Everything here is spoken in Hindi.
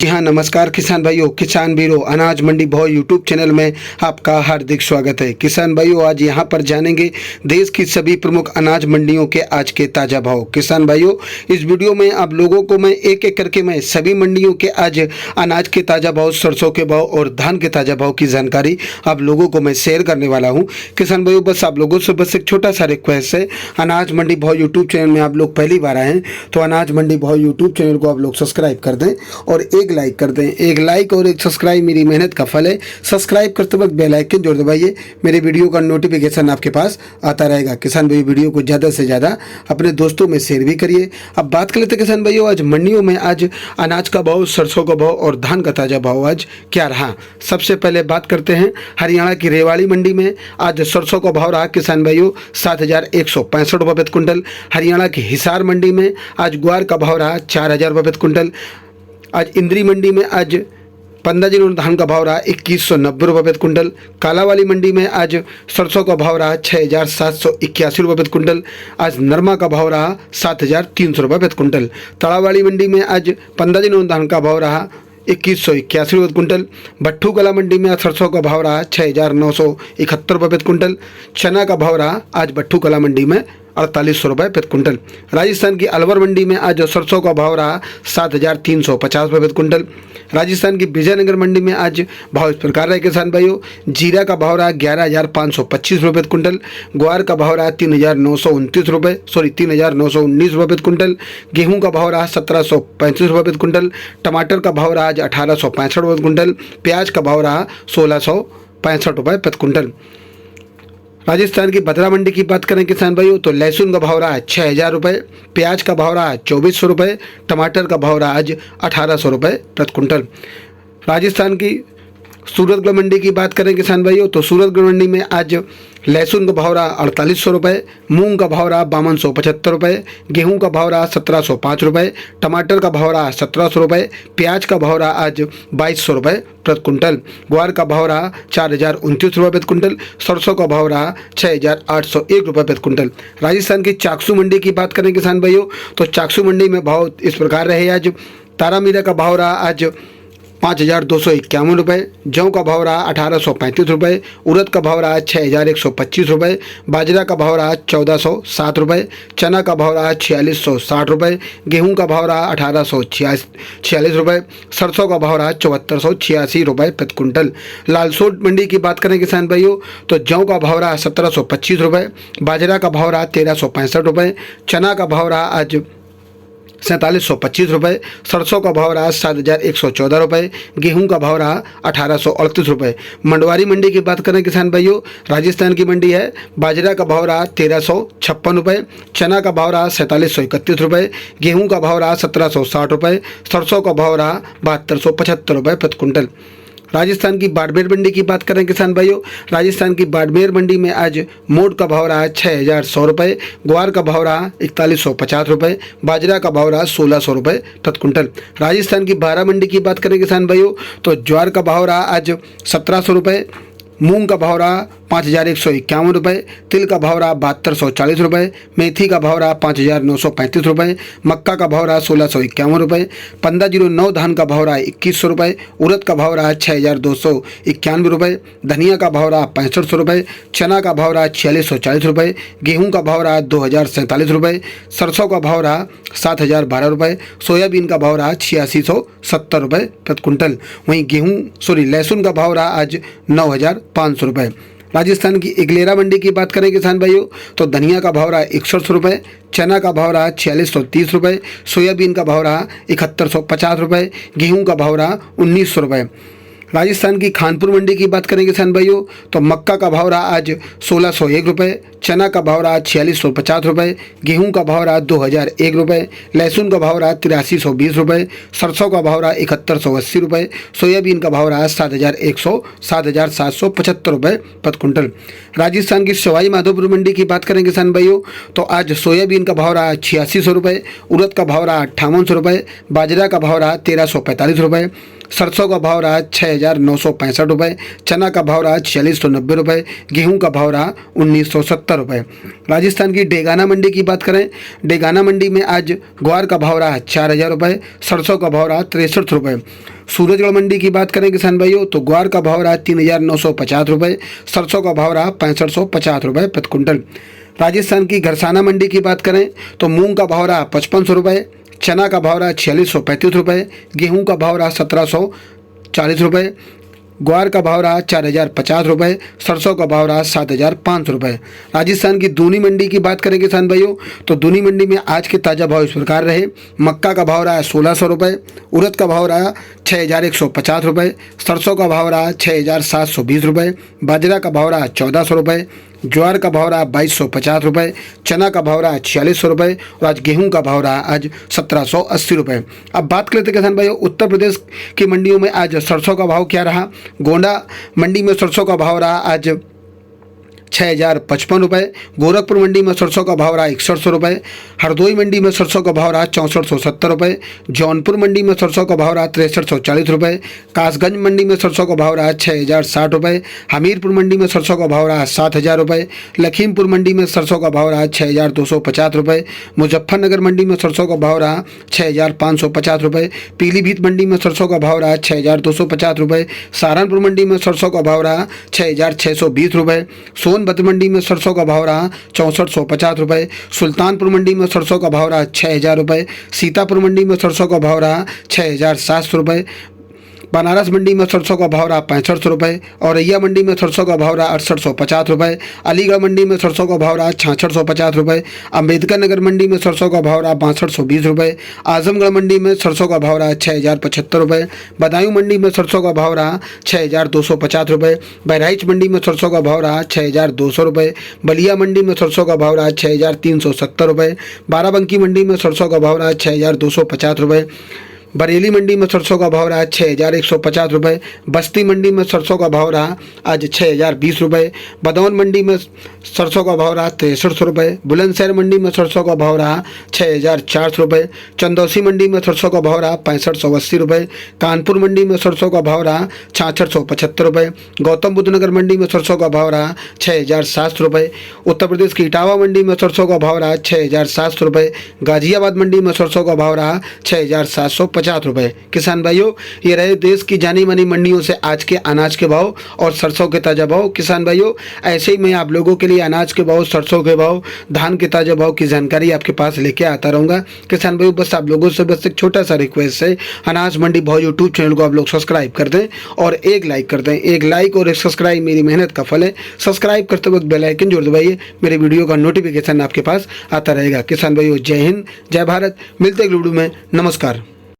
जी हाँ, नमस्कार किसान भाइयों, किसान वीरों, अनाज मंडी भाव यूट्यूब चैनल में आपका हार्दिक स्वागत है। किसान भाइयों, आज यहाँ पर जानेंगे देश की सभी प्रमुख अनाज मंडियों के आज के ताज़ा भाव। किसान भाइयों, इस वीडियो में आप लोगों को मैं एक एक करके मैं सभी मंडियों के आज अनाज के ताज़ा भाव, सरसों के भाव और धान के ताज़ा भाव की जानकारी आप लोगों को मैं शेयर करने वाला हूँ। किसान भाइयों, बस आप लोगों से बस एक छोटा सा रिक्वेस्ट है, अनाज मंडी भाव यूट्यूब चैनल में आप लोग पहली बार आए हैं तो अनाज मंडी भाव यूट्यूब चैनल को आप लोग सब्सक्राइब कर दें और एक लाइक कर दें। एक लाइक और एक सब्सक्राइब मेरी मेहनत का फल है। सब्सक्राइब करते वक्त बेल आइकन जरूर दबाइए, मेरे वीडियो का नोटिफिकेशन आपके पास आता रहेगा। किसान भाई, वीडियो को ज़्यादा से ज़्यादा अपने दोस्तों में शेयर भी करिए। अब बात कर लेते किसान भाइयों, आज मंडियों में आज अनाज का भाव, सरसों का भाव और धान का ताज़ा भाव आज क्या रहा। सबसे पहले बात करते हैं हरियाणा की रेवाड़ी मंडी में आज सरसों का भाव रहा किसान भाइयों 7,165 रुपये प्रति कुंटल। हरियाणा की हिसार मंडी में आज ग्वार का भाव रहा 4,000 रुपये प्रति कुंटल। आज इंद्री मंडी में आज 15 दिनों धान का भाव रहा 2190 रुपये प्रति कुंटल। कालावाली मंडी में आज सरसों का भाव रहा 6,781 रुपये प्रति कुंटल। आज नरमा का भाव रहा 7,300 रुपये प्रति कुंटल। तड़ावाली मंडी में आज 15 दिनों धान का भाव रहा 2181 रुपये कुंटल। भट्टू कला मंडी में सरसों का भाव रहा 6,971 रुपये प्रति कुंटल। चना का भाव रहा आज भट्टू कला मंडी में 4800 रुपये प्रति कुंटल। राजस्थान की अलवर मंडी में आज सरसों का भाव रहा 7,350 रुपये प्रति कुंटल। राजस्थान की विजयनगर मंडी में आज भाव इस प्रकार रहे किसान भाइयों, जीरा का भाव रहा 11,525 रुपये प्रति कुंटल। ग्वार का भाव रहा 3,919 रुपये प्रति कुंटल। गेहूं का भाव रहा 1,735 रुपये प्रति कुंटल। टमाटर का भाव रहा आज 1,865 रुपये प्रति कुंटल। प्याज का भाव रहा 1,665 रुपये प्रति कुंटल। राजस्थान की भद्रा मंडी की बात करें किसान भाइयों तो लहसुन का भाव रहा 6,000 रुपये, प्याज का भाव रहा 2,400 रुपये, टमाटर का भाव रहा आज 1,800 रुपये प्रति कुंटल। राजस्थान की सूरतगढ़ मंडी की बात करें किसान भाइयों तो सूरतगढ़ मंडी में आज लहसुन का भाव रहा 4,800 रुपये, मूंग का भाव रहा 5,275 रुपये, गेहूं का भाव रहा 1,705 रुपये, टमाटर का भाव रहा 1,700 रुपये, प्याज का भाव रहा आज 2,200 रुपये प्रति कुंटल। ग्वार का भाव रहा 4,029 रुपये प्रति कुंटल। सरसों का भाव रहा 6,801 रुपये प्रति कुंटल। राजस्थान की चाकसू मंडी की बात करें किसान भाइयों तो चाकसू मंडी में भाव इस प्रकार रहे। आज तारामीरा का भाव रहा आज 5,251 रुपये, जौ का भाव रहा 1,835 रुपये, उड़द का भाव रहा 6,125 रुपये, बाजरा का भाव रहा 1,407 रुपये, चना का भाव रहा 4,660 रुपये, गेहूं का भाव रहा 1,846 रुपये, सरसों का भाव रहा 7,486 रुपये प्रति कुंटल। लालसोट मंडी की बात करें किसान भाइयों तो जौ का भाव रहा 1,725 रुपये, बाजरा का भाव रहा 1,365 रुपये, चना का भाव रहा आज 4,725 रुपये, सरसों का भाव रहा 7,114 रुपये, गेहूं का भाव रहा 1,838 रुपये। मंडवारी मंडी की बात करें किसान भाइयों, राजस्थान की मंडी है। बाजरा का भाव रहा 1,356 रुपये, चना का भाव रहा 4,731 रुपये, गेहूं का भाव रहा 1,760 रुपये, सरसों का भाव रहा 7,275 रुपये प्रति कुंटल। राजस्थान की बाड़मेर मंडी की बात करें किसान भाइयों, राजस्थान की बाड़मेर मंडी में आज मोट का भाव रहा 6,100 रुपये, ग्वार का भाव रहा 4,150 रुपये, बाजरा का भाव रहा 1,600 रुपये प्रति कुंटल। राजस्थान की बारा मंडी की बात करें किसान भाइयों तो ज्वार का भाव रहा आज 1,700 रुपये, मूंग का भाव रहा 5,151 रुपये, तिल का भाव रहा 7,240 रुपये, मेथी का भाव रहा 5,935 रुपये, मक्का का भाव रहा 1,651 रुपये, 1509 धान का भाव रहा 2,100 रुपये, उड़द का भाव रहा 6,291 रुपये, धनिया का भाव रहा 6,500 रुपये, चना का भाव रहा 4,640 रुपये, गेहूं का भाव रहा 2,047 रुपये, सरसों का भाव रहा 7,012 रुपये, सोयाबीन का भाव रहा 8,670 रुपये प्रति कुंटल। वहीं लहसुन का भाव रहा आज 9,500 रुपये। राजस्थान की इगलेरा मंडी की बात करें किसान भाइयों तो धनिया का भाव रहा 61 रुपये, चना का भाव रहा 4,630 रुपये, सोयाबीन का भाव रहा 7,150 रुपये, गेहूं का भाव रहा 1,900 रुपये। राजस्थान की खानपुर मंडी की बात करें किसान भाइयों तो मक्का का भाव रहा आज 1,601 रुपये, चना का भाव रहा 4,650 रुपये, गेहूं का भाव रहा 2,001 रुपये, लहसुन का भाव रहा 8,320 रुपये, सरसों का भाव रहा 7,180 रुपये, सोयाबीन का भाव रहा 7,775 रुपये प्रति कुंटल। राजस्थान की सवाई माधोपुर मंडी की बात करें किसान भाइयों तो आज सोयाबीन का भाव रहा 8,600 रुपये, उड़द का भाव रहा 5,800 रुपये, बाजरा का भाव रहा 1,345 रुपये, सरसों का भाव रहा 6,000 6,965 चना का भाव रहा 4,690 रुपये, गेहूं का भाव रहा 1,970 रुपये। राजस्थान की डेगाना मंडी की बात करें, डेगाना मंडी में आज ग्वार का भाव रहा 4,000 रुपये, सरसों का भाव रहा 63 रुपये। सूरजगढ़ मंडी की बात करें किसान भाइयों तो ग्वार का भाव रहा 3,950 रुपये, सरसों का भाव रहा 6550 रुपये प्रति कुंटल। राजस्थान की घरसाना मंडी की बात करें तो मूंग का भाव रहा 5500 रुपये, चना का भाव रहा 4635 रुपये, गेहूं का भाव रहा 1740 रुपये, ग्वार का भाव रहा 4,050 रुपये, सरसों का भाव रहा 7,500 रुपये। राजस्थान की दूनी मंडी की बात करें किसान भाइयों तो दूनी मंडी में आज के ताज़ा भाव इस प्रकार रहे। मक्का का भाव रहा 1,600 रुपये, उड़द का भाव रहा 6,150 रुपये, सरसों का भाव रहा 6,720 रुपये, बाजरा का भाव रहा 1,400 रुपये, ज्वार का भाव रहा 2,250 रुपये, चना का भाव रहा 4,600 रुपये और आज गेहूं का भाव रहा आज 1,780 रुपये। अब बात करते हैं किसान भाइयों उत्तर प्रदेश की मंडियों में आज सरसों का भाव क्या रहा। गोंडा मंडी में सरसों का भाव रहा आज 6,055 रुपये, गोरखपुर मंडी में सरसों का भाव रहा 6100 रुपये, हरदोई मंडी में सरसों का भाव रहा 6470 रुपये, जौनपुर मंडी में सरसों का भाव रहा 6340 रुपये, कासगंज मंडी में सरसों का भाव रहा 6,060 रुपये, हमीरपुर मंडी में सरसों का भाव रहा 7,000 रुपये, लखीमपुर मंडी में सरसों का भाव रहा 6,250 रुपये, मुजफ्फरनगर मंडी में सरसों का भाव रहा 6,550 रुपये, पीलीभीत मंडी में सरसों का भाव रहा 6,250 रुपये, सहारनपुर मंडी में सरसों का भाव रहा 6,620 रुपये, सोनभद्र मंडी में सरसों का भाव रहा 6,450 रुपये, सुल्तानपुर मंडी में सरसों का भाव रहा 6,000 रुपये, सीतापुर मंडी में सरसों का भाव रहा 6,700 रुपये, बनारस मंडी में सरसों का भाव रहा 6500 रुपये, औरैया मंडी में सरसों का भाव रहा 6850 रुपये, अलीगढ़ मंडी में सरसों का भाव रहा 6650 रुपये, अम्बेडकर नगर मंडी में सरसों का भाव रहा 6220 रुपये, आजमगढ़ मंडी में सरसों का भाव रहा 6,075 रुपये, बदायूं मंडी में सरसों का भाव रहा 6,250 रुपये, बहराइच मंडी में सरसों का भाव रहा 6,200 रुपये, बलिया मंडी में सरसों का भाव रहा 6,370 रुपये, बाराबंकी मंडी में सरसों का भाव रहा 6,250 रुपये, बरेली मंडी में सरसों का भाव रहा 6,150 रुपये, बस्ती मंडी में सरसों का भाव रहा आज 6,020 रुपये, बदौन मंडी में सरसों का भाव रहा 6300 रुपये, बुलंदशहर मंडी में सरसों का भाव रहा 6,400 रुपये, चंदौसी मंडी में सरसों का भाव रहा 6580 रुपये, कानपुर मंडी में सरसों का भाव रहा 6675 रुपये, गौतम बुद्ध नगर मंडी में सरसों का भाव रहा 6,700 रुपये, उत्तर प्रदेश की इटावा मंडी में सरसों का भाव रहा 6,700 रुपये, गाजियाबाद मंडी में सरसों का भाव रहा 6,750 रुपये। किसान भाइयों ये रहे देश की जानी मानी मंडियों से आज के अनाज के भाव और सरसों के ताज़ा भाव। किसान भाइयों ऐसे ही मैं आप लोगों के लिए अनाज के भाव, सरसों के भाव, धान के ताज़ा भाव की जानकारी आपके पास लेके आता रहूँगा। किसान भाइयों बस आप लोगों से बस एक छोटा सा रिक्वेस्ट है, अनाज मंडी भाव यूट्यूब चैनल को आप लोग सब्सक्राइब कर दें और एक लाइक कर दें। एक लाइक और एक सब्सक्राइब मेरी मेहनत का फल है। सब्सक्राइब करते वक्त बेल आइकन जरूर दबाइए, मेरे वीडियो का नोटिफिकेशन आपके पास आता रहेगा। किसान भाइयों जय हिंद, जय भारत। मिलते हैं वीडियो में, नमस्कार।